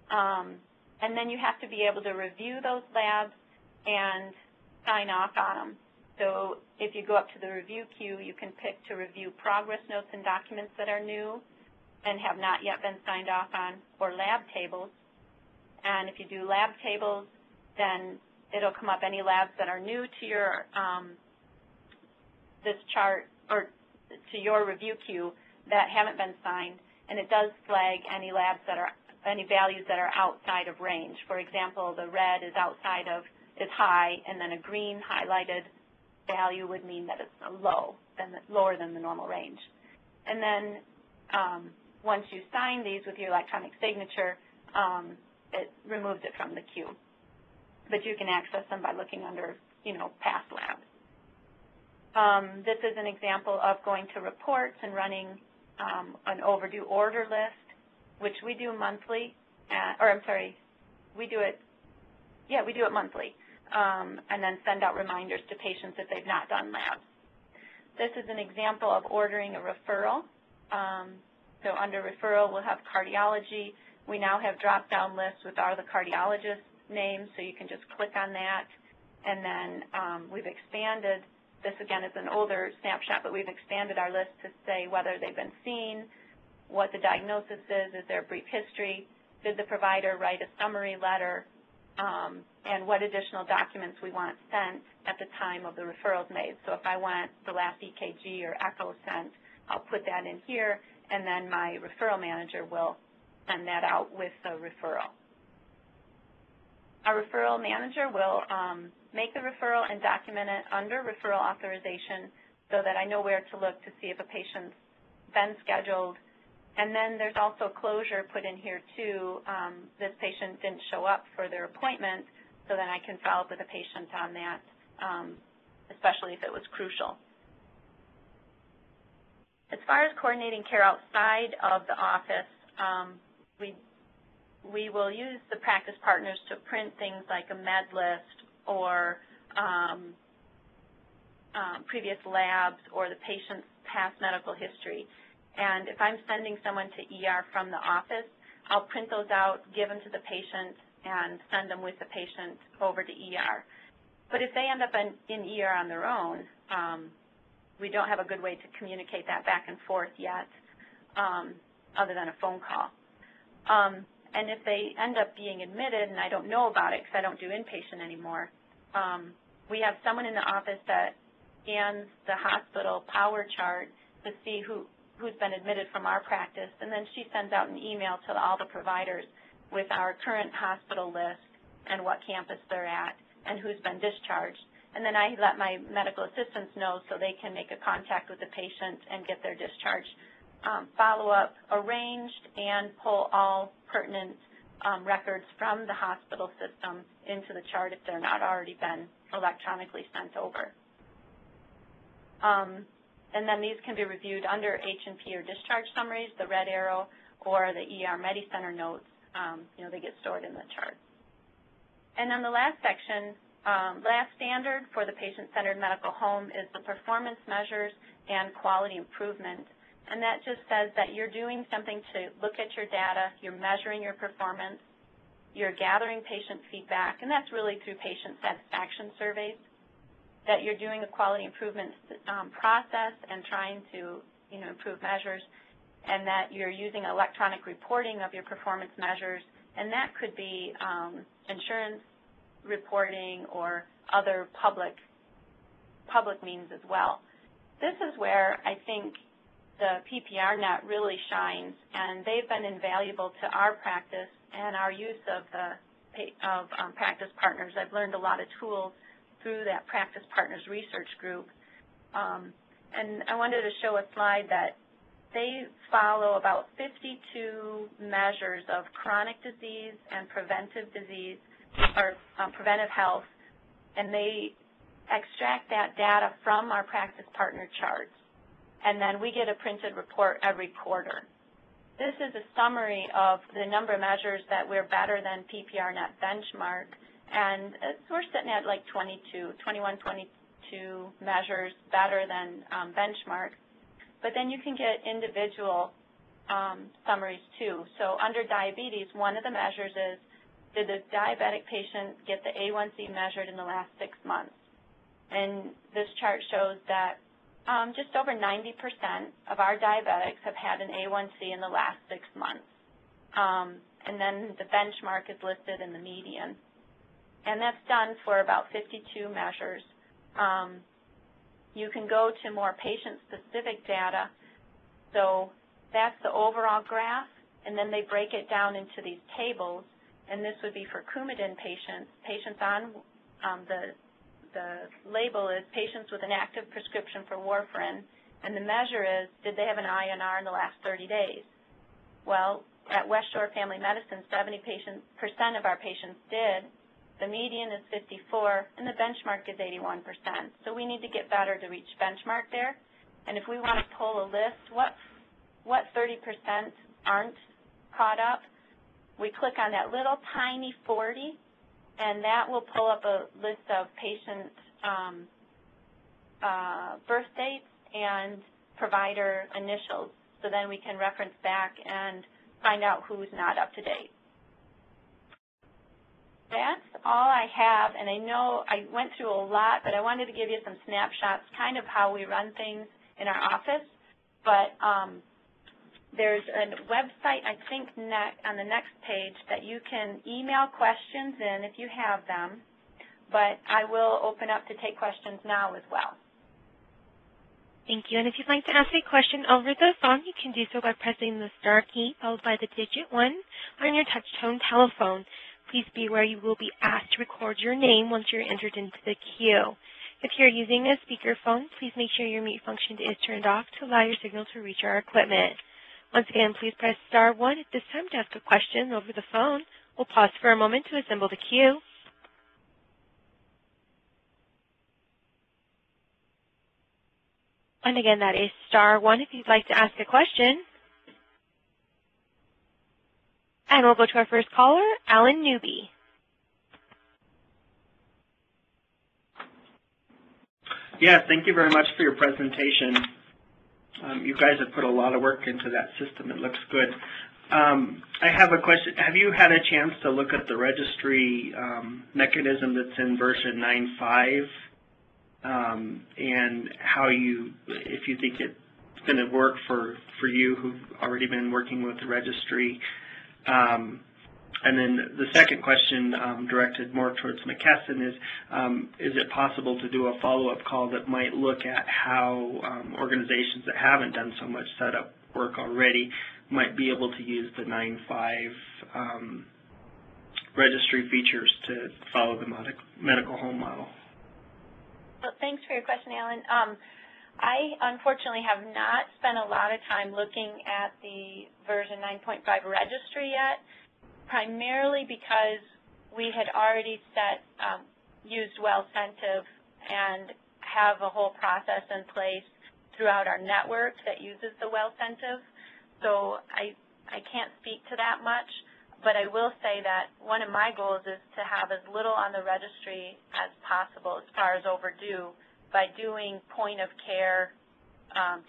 and then you have to be able to review those labs and sign off on them. So if you go up to the review queue, you can pick to review progress notes and documents that are new and have not yet been signed off on, or lab tables. And if you do lab tables, then it'll come up any labs that are new to your this chart or to your review queue that haven't been signed, and it does flag any labs that are any values that are outside of range. For example, the red is high, and then a green highlighted value would mean that it's lower than the normal range. And then once you sign these with your electronic signature, it removes it from the queue. But you can access them by looking under, past labs. This is an example of going to reports and running an overdue order list, which we do monthly, we do it monthly, and then send out reminders to patients if they've not done labs. This is an example of ordering a referral. So under referral, we'll have cardiology. We now have drop-down lists with all the cardiologist names, so you can just click on that. And then we've expanded. This, again, is an older snapshot, but we've expanded our list to say whether they've been seen, what the diagnosis is there a brief history, did the provider write a summary letter, and what additional documents we want sent at the time of the referrals made. So if I want the last EKG or echo sent, I'll put that in here, and then my referral manager will send that out with a referral. Our referral manager will make the referral and document it under referral authorization so that I know where to look to see if a patient's been scheduled. And then there's also closure put in here too. This patient didn't show up for their appointment, so then I can follow up with the patient on that, especially if it was crucial. As far as coordinating care outside of the office, we will use the practice partners to print things like a med list or previous labs or the patient's past medical history. And if I'm sending someone to ER from the office, I'll print those out, give them to the patient, and send them with the patient over to ER. But if they end up in ER on their own, we don't have a good way to communicate that back and forth yet, other than a phone call. And if they end up being admitted and I don't know about it because I don't do inpatient anymore, we have someone in the office that scans the hospital power chart to see who's been admitted from our practice, and then she sends out an email to all the providers with our current hospital list and what campus they're at and who's been discharged. And then I let my medical assistants know so they can make a contact with the patient and get their discharge follow-up arranged and pull all pertinent records from the hospital system into the chart if they're not already been electronically sent over. And then these can be reviewed under H&P or discharge summaries, the red arrow, or the ER MediCenter notes. They get stored in the chart. And then the last section, last standard for the patient-centered medical home is the performance measures and quality improvement. And that just says that you're doing something to look at your data, you're measuring your performance, you're gathering patient feedback, and that's really through patient satisfaction surveys, that you're doing a quality improvement process and trying to improve measures, and that you're using electronic reporting of your performance measures, and that could be insurance reporting or other public means as well. This is where I think the PPR net really shines, and they've been invaluable to our practice and our use of practice partners. I've learned a lot of tools through that practice partners research group. And I wanted to show a slide that they follow about 52 measures of chronic disease and preventive disease or preventive health, and they extract that data from our practice partner charts. And then we get a printed report every quarter. This is a summary of the number of measures that we're better than PPR net benchmark, and we're sitting at like 21, 22 measures better than benchmark. But then you can get individual summaries too. So under diabetes, one of the measures is, did the diabetic patient get the A1C measured in the last 6 months? And this chart shows that just over 90% of our diabetics have had an A1C in the last 6 months. And then the benchmark is listed in the median. And that's done for about 52 measures. You can go to more patient-specific data. So that's the overall graph, and then they break it down into these tables. And this would be for Coumadin patients. Patients on the label is patients with an active prescription for warfarin, and the measure is, did they have an INR in the last 30 days? Well, at Westshore Family Medicine, 70% of our patients did. The median is 54, and the benchmark is 81%. So we need to get better to reach benchmark there. And if we want to pull a list, what 30% aren't caught up, we click on that little tiny 40, and that will pull up a list of patient birth dates and provider initials. So then we can reference back and find out who's not up to date. That's all I have, and I know I went through a lot, but I wanted to give you some snapshots, kind of how we run things in our office. But there's a website, I think, on the next page that you can email questions in if you have them, but I will open up to take questions now as well. Thank you. And if you'd like to ask a question over the phone, you can do so by pressing the star key followed by the digit 1 on your touch-tone telephone. Please be aware you will be asked to record your name once you're entered into the queue. If you're using a speakerphone, please make sure your mute function is turned off to allow your signal to reach our equipment. Once again, please press star 1 at this time to ask a question over the phone. We'll pause for a moment to assemble the queue. And again, that is star 1 if you'd like to ask a question. And we'll go to our first caller, Alan Newby. Yeah, thank you very much for your presentation. You guys have put a lot of work into that system. It looks good. I have a question. Have you had a chance to look at the registry mechanism that's in version 9.5 and how if you think it's going to work for you who've already been working with the registry? And then the second question directed more towards McKesson is it possible to do a follow-up call that might look at how organizations that haven't done so much setup work already might be able to use the 9.5 registry features to follow the medical home model? Well, thanks for your question, Alan. I unfortunately have not spent a lot of time looking at the version 9.5 registry yet, primarily because we had already used WellCentive and have a whole process in place throughout our network that uses the WellCentive. So I can't speak to that much, but I will say that one of my goals is to have as little on the registry as possible as far as overdue by doing point-of-care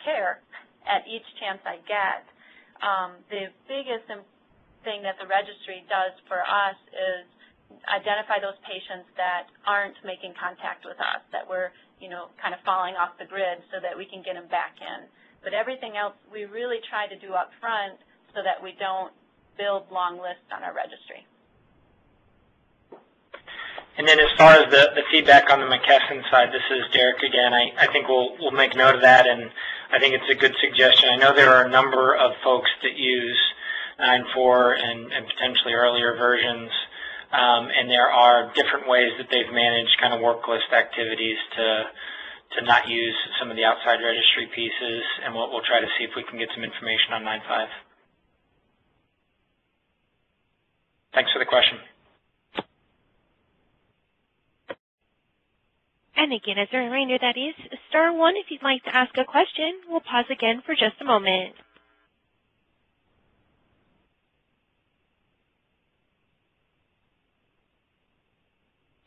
care at each chance I get. The biggest thing that the registry does for us is identify those patients that aren't making contact with us, that we're, kind of falling off the grid so that we can get them back in. But everything else we really try to do up front so that we don't build long lists on our registry. And then as far as the feedback on the McKesson side, this is Derek again. I think we'll make note of that, and I think it's a good suggestion. I know there are a number of folks that use 9.4 and potentially earlier versions, and there are different ways that they've managed kind of work list activities to not use some of the outside registry pieces, and we'll try to see if we can get some information on 9.5. Thanks for the question. And again, as a reminder, that is star 1 if you'd like to ask a question. We'll pause again for just a moment.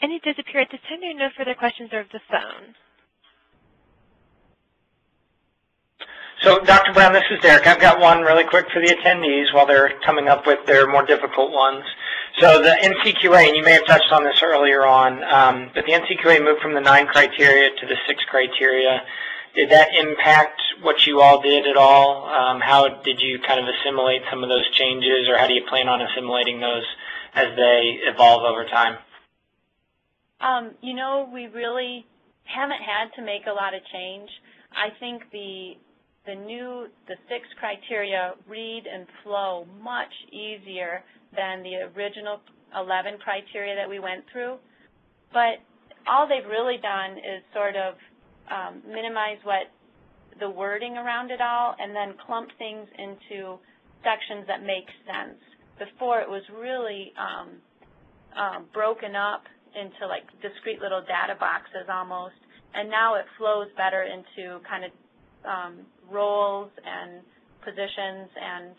And it does appear at this time there are no further questions over the phone. So, Dr. Brown, this is Derek. I've got one really quick for the attendees while they're coming up with their more difficult ones. So the NCQA, and you may have touched on this earlier on, but the NCQA moved from the 9 criteria to the 6 criteria. Did that impact what you all did at all? How did you kind of assimilate some of those changes, or how do you plan on assimilating those as they evolve over time? We really haven't had to make a lot of change. I think the 6 criteria read and flow much easier than the original 11 criteria that we went through. But all they've really done is sort of minimize the wording around it all and then clump things into sections that make sense. Before it was really broken up into like discrete little data boxes almost, and now it flows better into kind of roles and positions and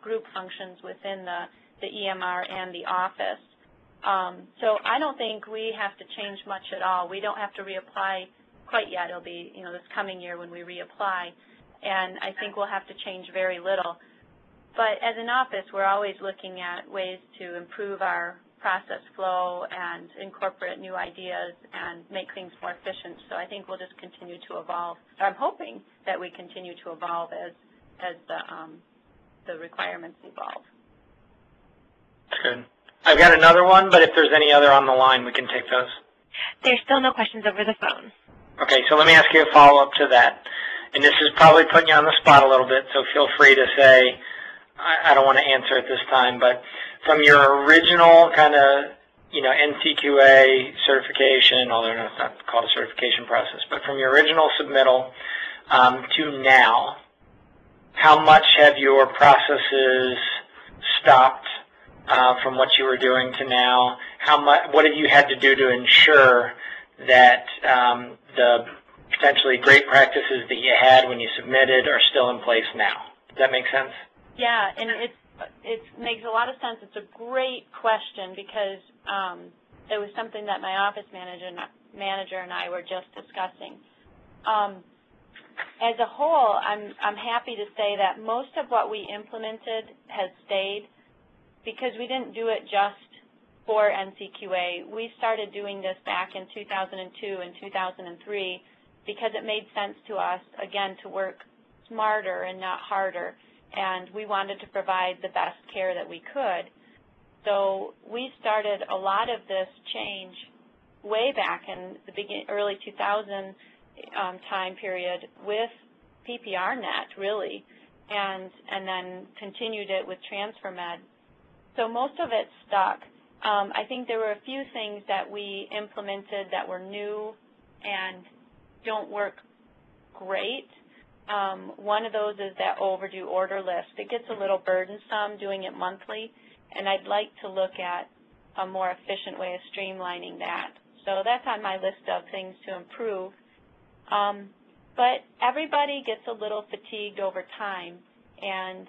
group functions within the EMR and the office. So I don't think we have to change much at all. We don't have to reapply quite yet. It'll be this coming year when we reapply, and I think we'll have to change very little. But as an office, we're always looking at ways to improve our process flow and incorporate new ideas and make things more efficient. So I think we'll just continue to evolve. I'm hoping that we continue to evolve as the requirements evolve. Good. I've got another one, but if there's any other on the line, we can take those. There's still no questions over the phone. Okay, so let me ask you a follow-up to that. And this is probably putting you on the spot a little bit, so feel free to say, I don't want to answer at this time, but from your original kind of, NCQA certification, although it's not called a certification process, but from your original submittal to now, how much have your processes stopped from what you were doing to now? What have you had to do to ensure that the potentially great practices that you had when you submitted are still in place now? Does that make sense? Yeah, and it makes a lot of sense. It's a great question because it was something that my office manager and I were just discussing. As a whole, I'm happy to say that most of what we implemented has stayed because we didn't do it just for NCQA. We started doing this back in 2002 and 2003 because it made sense to us, again, to work smarter and not harder, and we wanted to provide the best care that we could. So we started a lot of this change way back in the early 2000 time period with PPRnet, really, and then continued it with TransferMed. So most of it stuck. I think there were a few things that we implemented that were new and don't work great. One of those is that overdue order list. It gets a little burdensome doing it monthly, and I'd like to look at a more efficient way of streamlining that. So that's on my list of things to improve. But everybody gets a little fatigued over time, and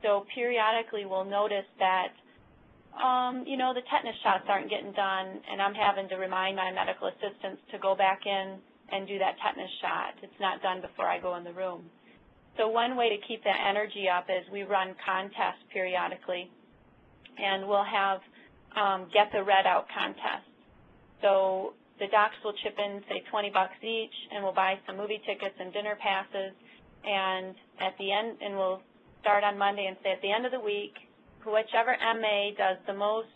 so periodically we'll notice that, the tetanus shots aren't getting done, and I'm having to remind my medical assistants to go back in and do that tetanus shot. It's not done before I go in the room. So one way to keep that energy up is we run contests periodically, and we'll have get the red out contests. So the docs will chip in, say, $20 each, and we'll buy some movie tickets and dinner passes, and at the end, and we'll start on Monday and say at the end of the week, whichever MA does the most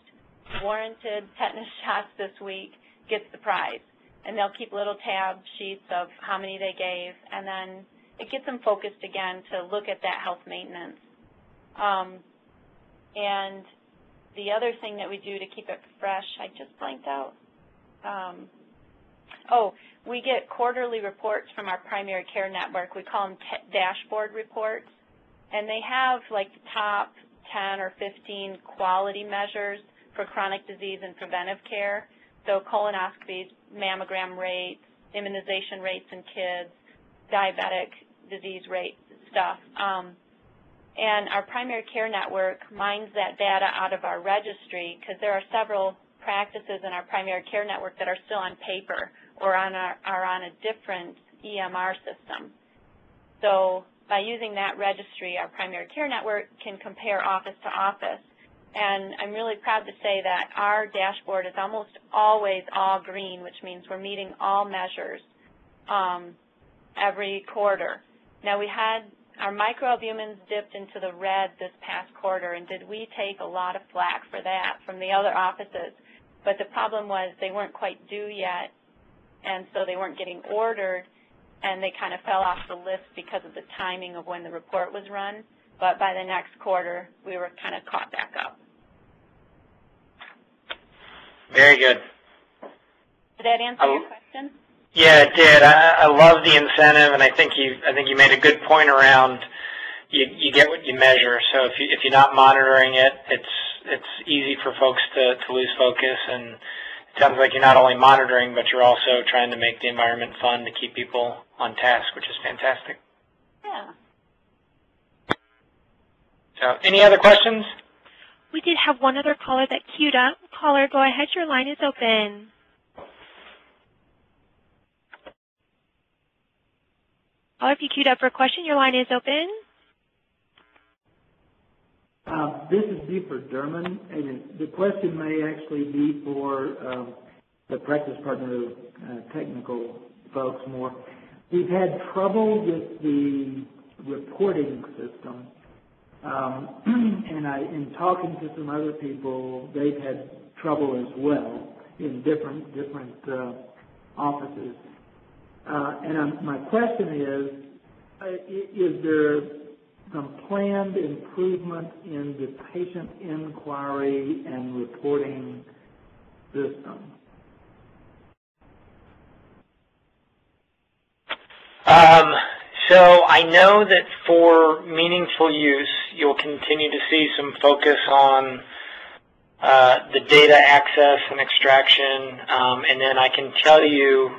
warranted tetanus shots this week gets the prize. And they'll keep little tab sheets of how many they gave, and then it gets them focused again to look at that health maintenance. And the other thing that we do to keep it fresh, I just blanked out. We get quarterly reports from our primary care network. We call them dashboard reports, and they have like the top 10 or 15 quality measures for chronic disease and preventive care. So colonoscopies, mammogram rates, immunization rates in kids, diabetic disease rate stuff. And our primary care network mines that data out of our registry because there are several practices in our primary care network that are still on paper or are on a different EMR system. So by using that registry, our primary care network can compare office to office. And I'm really proud to say that our dashboard is almost always all green, which means we're meeting all measures every quarter. Now, we had our microalbumins dipped into the red this past quarter, and did we take a lot of flack for that from the other offices? But the problem was they weren't quite due yet, and so they weren't getting ordered, and they kind of fell off the list because of the timing of when the report was run. But by the next quarter, we were kind of caught back up. Very good. Did that answer your question? Yeah, it did. I love the incentive, and I think you made a good point around you get what you measure. So if you're not monitoring it, it's easy for folks to lose focus. And it sounds like you're not only monitoring, but you're also trying to make the environment fun to keep people on task, which is fantastic. Yeah. So, any other questions? We did have one other caller that queued up. Caller, go ahead. Your line is open. Caller, if you queued up for a question, your line is open. This is Buford Derman, and the question may actually be for the practice partner technical folks more. We've had trouble with the reporting system. And in talking to some other people, they've had trouble as well in different offices. My question is there some planned improvement in the patient inquiry and reporting system? So I know that for meaningful use, you'll continue to see some focus on the data access and extraction, and then I can tell you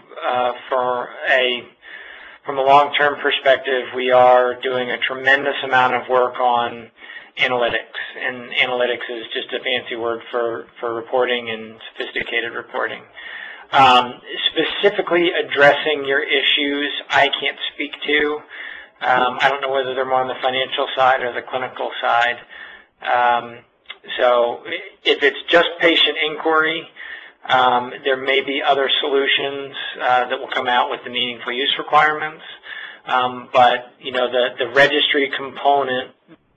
from a long-term perspective, we are doing a tremendous amount of work on analytics, and analytics is just a fancy word for reporting and sophisticated reporting. Specifically addressing your issues, I can't speak to. I don't know whether they're more on the financial side or the clinical side. So if it's just patient inquiry, there may be other solutions that will come out with the meaningful use requirements. But, you know, the registry component,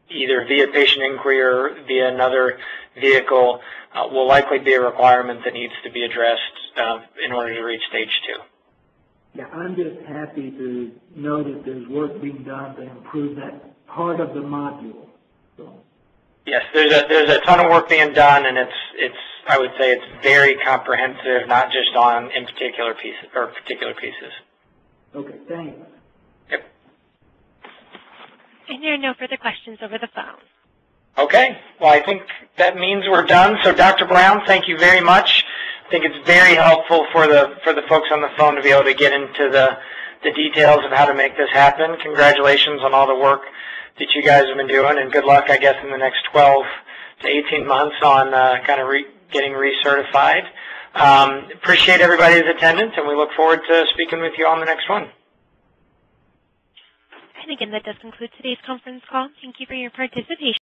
either via patient inquiry or via another vehicle, will likely be a requirement that needs to be addressed in order to reach stage 2. Yeah, I'm just happy to know that there's work being done to improve that part of the module. So. Yes, there's a ton of work being done, and I would say it's very comprehensive, not just on particular pieces. Okay, thanks. Yep. And there are no further questions over the phone. Okay. Well, I think that means we're done. So, Dr. Brown, thank you very much. I think it's very helpful for the folks on the phone to be able to get into the details of how to make this happen. Congratulations on all the work that you guys have been doing, and good luck, I guess, in the next 12 to 18 months on getting recertified. Appreciate everybody's attendance, and we look forward to speaking with you on the next one. And again, that does conclude today's conference call. Thank you for your participation.